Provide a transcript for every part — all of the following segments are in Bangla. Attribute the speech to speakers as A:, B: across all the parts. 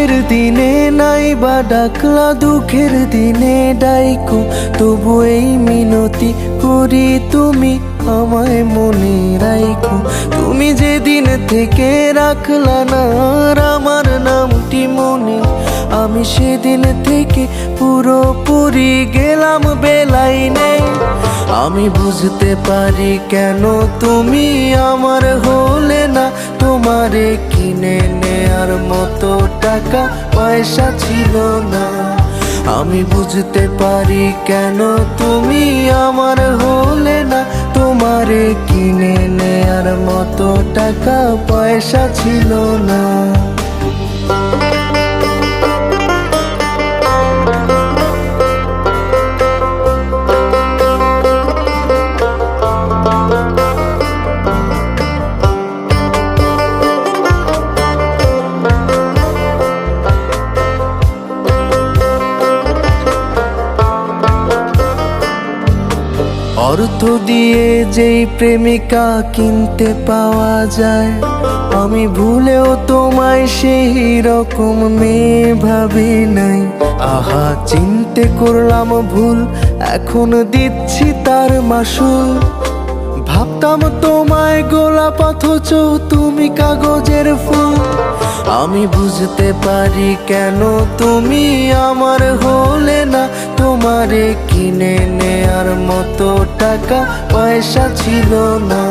A: সুখের দিনে নাই বা ডাকলা দুঃখের দিনে ডাইকো, তবু এই মিনতি করি তুমি আমায় মনে রাইখো। তুমি যেদিন থেকে রাখলা না আর আমার নামটি মনে, আমি সেদিন থেকে পুরোপুরি গেলাম বেলাইনে। আমি বুঝতে পারি কেন তুমি আমার হলে না, তোমারে কিনে নেয়ার মতো টাকা পয়সা ছিল না। আমি বুঝতে পারি কেন তুমি আমার হলে না, তোমারে কিনে নেয়ার মতো টাকা পয়সা ছিল না। অর্থ দিয়ে যেই প্রেমিকা কিনতে পাওয়া যায়, আমি ভুলেও তোমায় সেই রকম মেয়ে ভাবি নাই। আহা চিনতে করলাম ভুল, এখন দিচ্ছি তার মাসুল। ভাবতাম তোমায় গোলাপ অথচ তুমি কাগজের ফুল। আমি বুঝতে পারি কেন তুমি আমার হলে না, তোমারে কিনে নেয়ার মতো টাকা পয়সা ছিল না।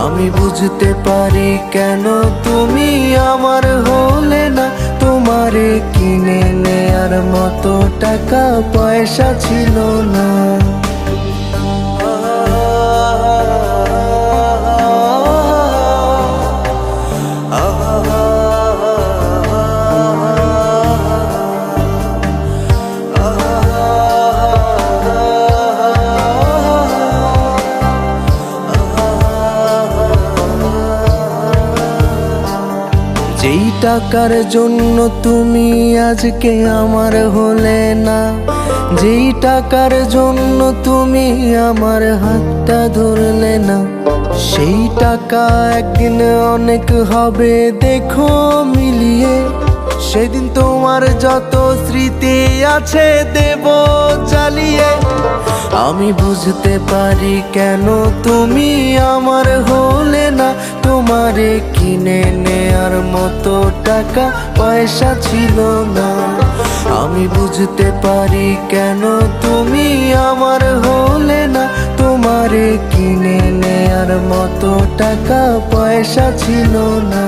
A: আমি বুঝতে পারি কেন তুমি আমার হলে না, তোমারে কিনে নেয়ার মতো টাকা পয়সা ছিল না। যেই টাকার জন্য তুমি আজকে আমার হলে না, যেই টাকার জন্য তুমি আমার হাতটা ধরলে না, সেই টাকা একদিন অনেক হবে দেখো মিলিয়ে। সেদিন তোমার যত স্মৃতি আছে দেব জ্বালিয়ে। আমি বুঝতে পারি কেন তুমি আমার হলে না, তোমারে কিনে নেয়ার মতো টাকা পয়সা ছিল না। আমি বুঝতে পারি কেন তুমি আমার হলে না, তোমারে কিনে নেয়ার মতো টাকা পয়সা ছিল না।